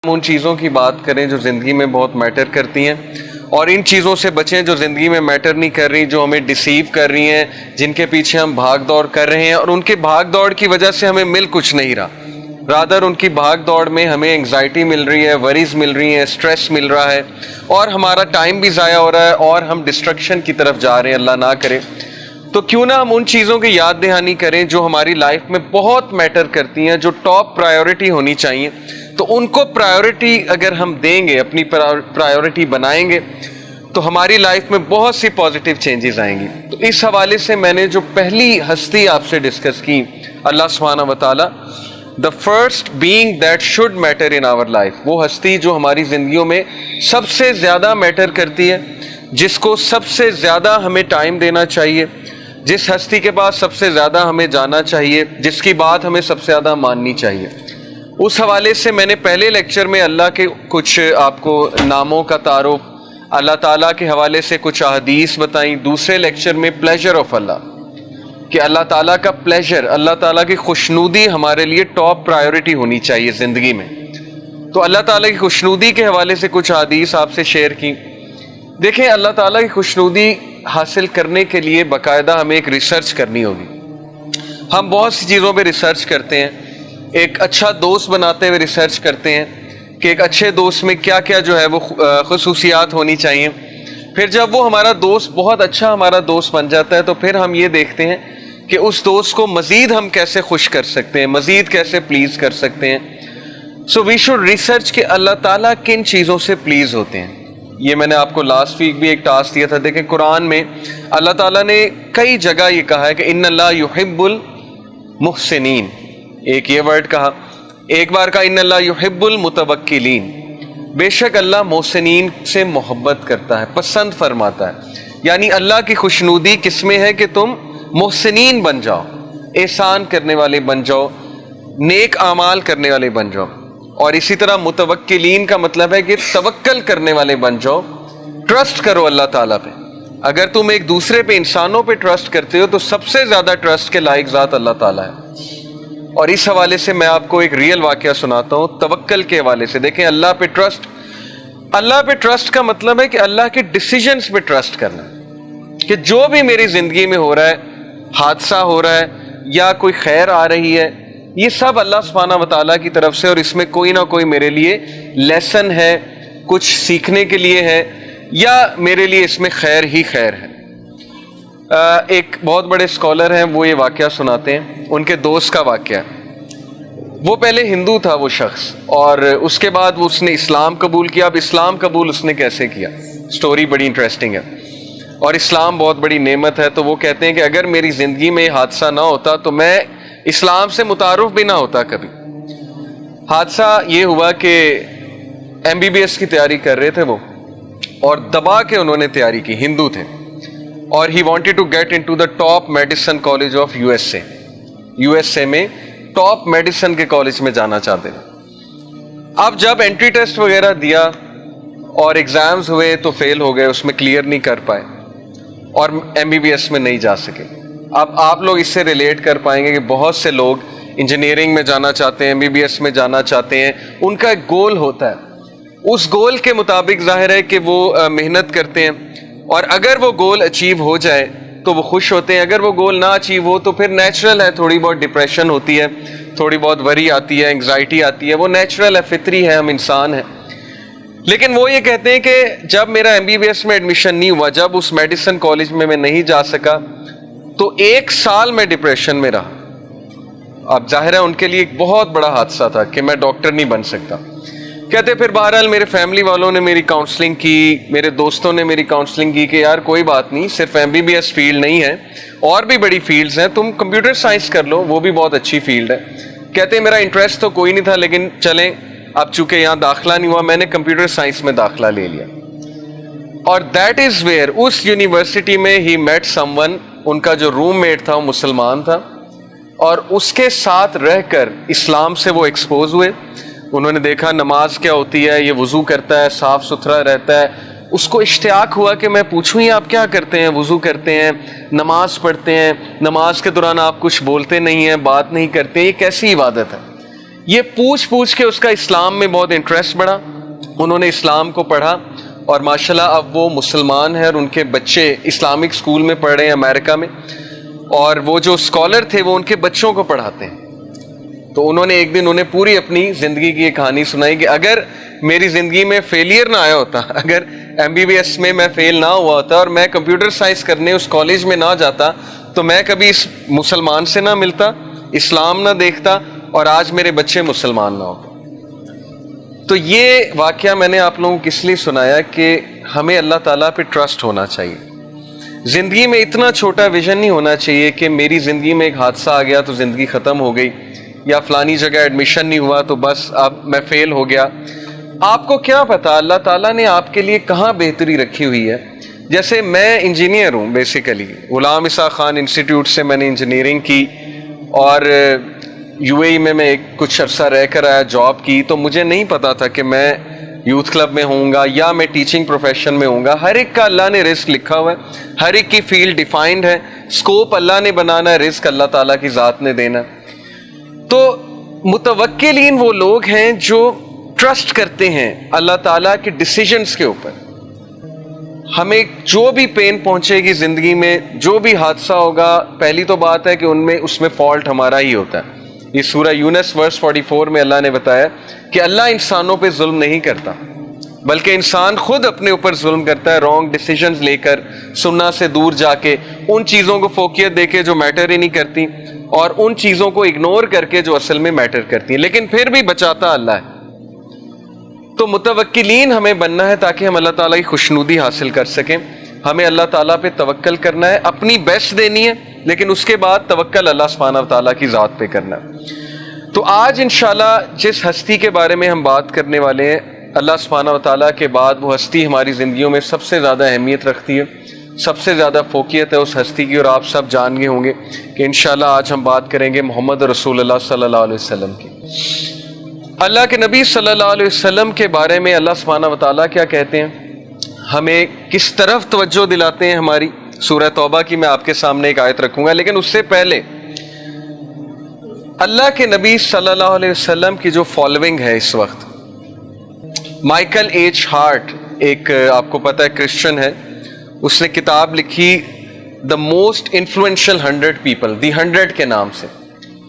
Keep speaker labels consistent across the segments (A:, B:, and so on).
A: ان چیزوں کی بات کریں جو زندگی میں بہت میٹر کرتی ہیں، اور ان چیزوں سے بچیں جو زندگی میں میٹر نہیں کر رہی، جو ہمیں ڈیسیو کر رہی ہیں، جن کے پیچھے ہم بھاگ دوڑ کر رہے ہیں اور ان کے بھاگ دوڑ کی وجہ سے ہمیں مل کچھ نہیں رہا، رادر ان کی بھاگ دوڑ میں ہمیں انگزائٹی مل رہی ہے، وریز مل رہی ہیں، سٹریس مل رہا ہے، اور ہمارا ٹائم بھی ضائع ہو رہا ہے اور ہم ڈسٹرکشن کی طرف جا رہے ہیں، اللہ نہ کرے۔ تو کیوں نہ ہم ان چیزوں کی یاد دہانی کریں جو ہماری لائف میں بہت میٹر کرتی ہیں، جو ٹاپ پرائیورٹی ہونی چاہیے، تو ان کو پرائیورٹی اگر ہم دیں گے، اپنی پرائیورٹی بنائیں گے، تو ہماری لائف میں بہت سی پازیٹیو چینجز آئیں گی۔ تو اس حوالے سے میں نے جو پہلی ہستی آپ سے ڈسکس کی، اللہ سبحانہ و تعالیٰ، the first being that should matter in our life، وہ ہستی جو ہماری زندگیوں میں سب سے زیادہ میٹر کرتی ہے، جس کو سب سے زیادہ ہمیں ٹائم دینا چاہیے، جس ہستی کے پاس سب سے زیادہ ہمیں جانا چاہیے، جس کی بات ہمیں سب سے زیادہ ماننی چاہیے۔ اس حوالے سے میں نے پہلے لیکچر میں اللہ کے کچھ آپ کو ناموں کا تعارف، اللہ تعالیٰ کے حوالے سے کچھ احادیث بتائیں، دوسرے لیکچر میں پلیجر آف اللہ، کہ اللہ تعالیٰ کا پلیجر، اللہ تعالیٰ کی خوشنودی ہمارے لیے ٹاپ پرائیورٹی ہونی چاہیے زندگی میں۔ تو اللہ تعالیٰ کی خوشنودی کے حوالے سے کچھ احادیث آپ سے شیئر کی۔ دیکھیں، اللہ تعالیٰ کی خوشنودی حاصل کرنے کے لیے باقاعدہ ہمیں ایک ریسرچ کرنی ہوگی۔ ہم بہت سی چیزوں پہ ریسرچ کرتے ہیں، ایک اچھا دوست بناتے ہوئے ریسرچ کرتے ہیں کہ ایک اچھے دوست میں کیا کیا جو ہے وہ خصوصیات ہونی چاہیے۔ پھر جب وہ ہمارا دوست بہت اچھا ہمارا دوست بن جاتا ہے تو پھر ہم یہ دیکھتے ہیں کہ اس دوست کو مزید ہم کیسے خوش کر سکتے ہیں، مزید کیسے پلیز کر سکتے ہیں۔ سو وی شوڈ ریسرچ کہ اللہ تعالیٰ کن چیزوں سے پلیز ہوتے ہیں۔ یہ میں نے آپ کو لاسٹ ویک بھی ایک ٹاسک دیا تھا۔ دیکھیں، قرآن میں اللہ تعالیٰ نے کئی جگہ یہ کہا ہے کہ ان اللہ یحب المحسنین، ایک یہ ورڈ کہا، ایک بار کہا ان اللہ یحب المتوکلین، بے شک اللہ محسنین سے محبت کرتا ہے، پسند فرماتا ہے۔ یعنی اللہ کی خوشنودی کس میں ہے کہ تم محسنین بن جاؤ، احسان کرنے والے بن جاؤ، نیک اعمال کرنے والے بن جاؤ۔ اور اسی طرح متوکلین کا مطلب ہے کہ توکل کرنے والے بن جاؤ، ٹرسٹ کرو اللہ تعالیٰ پہ۔ اگر تم ایک دوسرے پہ، انسانوں پہ ٹرسٹ کرتے ہو تو سب سے زیادہ ٹرسٹ کے لائق ذات اللہ تعالیٰ ہے۔ اور اس حوالے سے میں آپ کو ایک ریئل واقعہ سناتا ہوں توکل کے حوالے سے۔ دیکھیں، اللہ پہ ٹرسٹ کا مطلب ہے کہ اللہ کے ڈیسیجنز پہ ٹرسٹ کرنا، کہ جو بھی میری زندگی میں ہو رہا ہے، حادثہ ہو رہا ہے یا کوئی خیر آ رہی ہے، یہ سب اللہ سبحانہ و تعالیٰ کی طرف سے، اور اس میں کوئی نہ کوئی میرے لیے لیسن ہے، کچھ سیکھنے کے لیے ہے، یا میرے لیے اس میں خیر ہی خیر ہے۔ ایک بہت بڑے اسکالر ہیں، وہ یہ واقعہ سناتے ہیں، ان کے دوست کا واقعہ ہے۔ وہ پہلے ہندو تھا وہ شخص، اور اس کے بعد اس نے اسلام قبول کیا۔ اب اسلام قبول اس نے کیسے کیا، سٹوری بڑی انٹرسٹنگ ہے، اور اسلام بہت بڑی نعمت ہے۔ تو وہ کہتے ہیں کہ اگر میری زندگی میں حادثہ نہ ہوتا تو میں اسلام سے متعارف بھی نہ ہوتا کبھی۔ حادثہ یہ ہوا کہ MBBS کی تیاری کر رہے تھے وہ، اور دبا کے انہوں نے تیاری کی، ہندو تھے، اور he wanted to get into the top medicine college of USA میں ٹاپ میڈیسن کے کالج میں جانا چاہتے ہیں۔ اب جب انٹری ٹیسٹ وغیرہ دیا اور ایگزامز ہوئے تو فیل ہو گئے، اس میں کلیئر نہیں کر پائے اور MBBS میں نہیں جا سکے۔ اب آپ لوگ اس سے ریلیٹ کر پائیں گے کہ بہت سے لوگ انجینئرنگ میں جانا چاہتے ہیں، MBBS میں جانا چاہتے ہیں، ان کا ایک گول ہوتا ہے، اس گول کے مطابق ظاہر ہے کہ وہ محنت کرتے ہیں، اور اگر وہ گول اچیو ہو جائے تو وہ خوش ہوتے ہیں، اگر وہ گول نہ اچیو ہو تو پھر نیچرل ہے، تھوڑی بہت ڈپریشن ہوتی ہے، تھوڑی بہت وری آتی ہے، انگزائٹی آتی ہے، وہ نیچرل ہے، فطری ہے، ہم انسان ہیں۔ لیکن وہ یہ کہتے ہیں کہ جب میرا MBBS میں ایڈمیشن نہیں ہوا، جب اس میڈیسن کالج میں نہیں جا سکا، تو 1 سال میں ڈپریشن میں رہا۔ اب ظاہر ہے ان کے لیے ایک بہت بڑا حادثہ تھا کہ میں ڈاکٹر نہیں بن سکتا۔ کہتے پھر بہرحال میرے فیملی والوں نے میری کاؤنسلنگ کی، میرے دوستوں نے میری کاؤنسلنگ کی کہ یار کوئی بات نہیں، صرف MBBS فیلڈ نہیں ہے، اور بھی بڑی فیلڈز ہیں، تم کمپیوٹر سائنس کر لو، وہ بھی بہت اچھی فیلڈ ہے۔ کہتے میرا انٹرسٹ تو کوئی نہیں تھا، لیکن چلیں اب چونکہ یہاں داخلہ نہیں ہوا، میں نے کمپیوٹر سائنس میں داخلہ لے لیا۔ اور دیٹ از ویئر، اس یونیورسٹی میں ہی میٹ سم ون، ان کا جو روم میٹ تھا وہ مسلمان تھا، اور اس کے ساتھ رہ کر اسلام سے وہ ایکسپوز ہوئے۔ انہوں نے دیکھا نماز کیا ہوتی ہے، یہ وضو کرتا ہے، صاف ستھرا رہتا ہے۔ اس کو اشتیاق ہوا کہ میں پوچھوں ہی آپ کیا کرتے ہیں، وضو کرتے ہیں، نماز پڑھتے ہیں، نماز کے دوران آپ کچھ بولتے نہیں ہیں، بات نہیں کرتے، یہ کیسی عبادت ہے؟ یہ پوچھ پوچھ کے اس کا اسلام میں بہت انٹرسٹ بڑھا، انہوں نے اسلام کو پڑھا اور ماشاءاللہ اب وہ مسلمان ہیں اور ان کے بچے اسلامک اسکول میں پڑھ رہے ہیں امریکہ میں، اور وہ جو اسکالر تھے وہ ان کے بچوں کو پڑھاتے ہیں۔ تو انہوں نے ایک دن انہیں پوری اپنی زندگی کی ایک کہانی سنائی کہ اگر میری زندگی میں فیلئر نہ آیا ہوتا، اگر MBBS میں میں فیل نہ ہوا ہوتا اور میں کمپیوٹر سائنس کرنے اس کالج میں نہ جاتا تو میں کبھی اس مسلمان سے نہ ملتا، اسلام نہ دیکھتا، اور آج میرے بچے مسلمان نہ ہوتے۔ تو یہ واقعہ میں نے آپ لوگوں کو اس لیے سنایا کہ ہمیں اللہ تعالیٰ پہ ٹرسٹ ہونا چاہیے۔ زندگی میں اتنا چھوٹا ویژن نہیں ہونا چاہیے کہ میری زندگی میں ایک حادثہ آ گیا تو زندگی ختم ہو گئی، یا فلانی جگہ ایڈمیشن نہیں ہوا تو بس اب میں فیل ہو گیا۔ آپ کو کیا پتا اللہ تعالیٰ نے آپ کے لیے کہاں بہتری رکھی ہوئی ہے۔ جیسے میں انجینئر ہوں بیسیکلی، غلام اسحاق خان انسٹیٹیوٹ سے میں نے انجینئرنگ کی، اور UAE میں ایک کچھ عرصہ رہ کر آیا، جاب کی، تو مجھے نہیں پتا تھا کہ میں یوتھ کلب میں ہوں گا یا میں ٹیچنگ پروفیشن میں ہوں گا۔ ہر ایک کا اللہ نے رزق لکھا ہوا ہے، ہر ایک کی فیلڈ ڈیفائنڈ ہے، سکوپ اللہ نے بنانا ہے، رزق اللہ تعالیٰ کی ذات نے دینا۔ تو متوکلین وہ لوگ ہیں جو ٹرسٹ کرتے ہیں اللہ تعالیٰ کے ڈیسیجنز کے اوپر۔ ہمیں جو بھی پین پہنچے گی زندگی میں، جو بھی حادثہ ہوگا، پہلی تو بات ہے کہ اس میں فالٹ ہمارا ہی ہوتا ہے۔ یہ سورہ یونس ورس 44 میں اللہ نے بتایا کہ اللہ انسانوں پہ ظلم نہیں کرتا، بلکہ انسان خود اپنے اوپر ظلم کرتا ہے، رانگ ڈیسیجنز لے کر، سننا سے دور جا کے، ان چیزوں کو فوقیت دے کے جو میٹر ہی نہیں کرتی، اور ان چیزوں کو اگنور کر کے جو اصل میں میٹر کرتی ہیں، لیکن پھر بھی بچاتا اللہ ہے۔ تو متوکلین ہمیں بننا ہے تاکہ ہم اللہ تعالیٰ کی خوشنودی حاصل کر سکیں۔ ہمیں اللہ تعالیٰ پہ توکل کرنا ہے، اپنی بیسٹ دینی ہے، لیکن اس کے بعد توکل اللہ سبحانہ و تعالیٰ کی ذات پہ کرنا ہے۔ تو آج انشاءاللہ جس ہستی کے بارے میں ہم بات کرنے والے ہیں، اللہ سبحانہ و تعالیٰ کے بعد وہ ہستی ہماری زندگیوں میں سب سے زیادہ اہمیت رکھتی ہے، سب سے زیادہ فوقیت ہے اس ہستی کی، اور آپ سب جان گئے ہوں گے کہ انشاءاللہ آج ہم بات کریں گے محمد رسول اللہ صلی اللہ علیہ وسلم کی۔ اللہ کے نبی صلی اللہ علیہ وسلم کے بارے میں اللہ سبحانہ و تعالیٰ کیا کہتے ہیں، ہمیں کس طرف توجہ دلاتے ہیں ہماری۔ سورہ توبہ کی میں آپ کے سامنے ایک آیت رکھوں گا، لیکن اس سے پہلے اللہ کے نبی صلی اللہ علیہ وسلم کی جو فالوئنگ ہے اس وقت، مائیکل ایچ ہارٹ ایک آپ کو پتہ ہے کرسچن ہے، اس نے کتاب لکھی دا موسٹ انفلوئنشل 100 پیپل، دی 100 کے نام سے،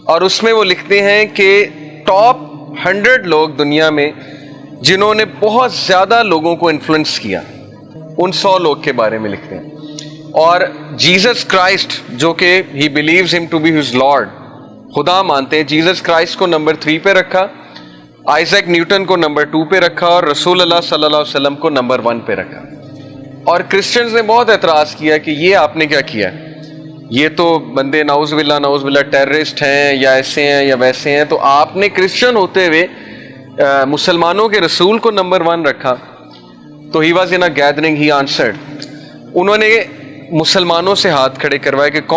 A: اور اس میں وہ لکھتے ہیں کہ ٹاپ 100 لوگ دنیا میں جنہوں نے بہت زیادہ لوگوں کو انفلوئنس کیا، ان 100 لوگ کے بارے میں لکھتے ہیں۔ اور جیزس کرائسٹ جو کہ ہی بلیوز ہم ٹو بی ہز لارڈ، خدا مانتے ہیں، جیزس کرائسٹ کو نمبر 3 پہ رکھا، آئزیک نیوٹن کو نمبر 2 پہ رکھا، اور رسول اللہ صلی اللہ علیہ وسلم کو نمبر 1 پہ رکھا۔ اور کرسچنز نے بہت اعتراض کیا کہ یہ آپ نے کیا کیا ہے، یہ تو بندے نعوذ باللہ ٹیررسٹ ہیں یا ایسے ہیں یا ویسے ہیں، تو آپ نے کرسچن ہوتے ہوئے مسلمانوں کے رسول کو نمبر 1 رکھا۔ تو he was in a gathering, he answered, انہوں نے مسلمانوں سے ہاتھ کھڑے کروائے کہ کون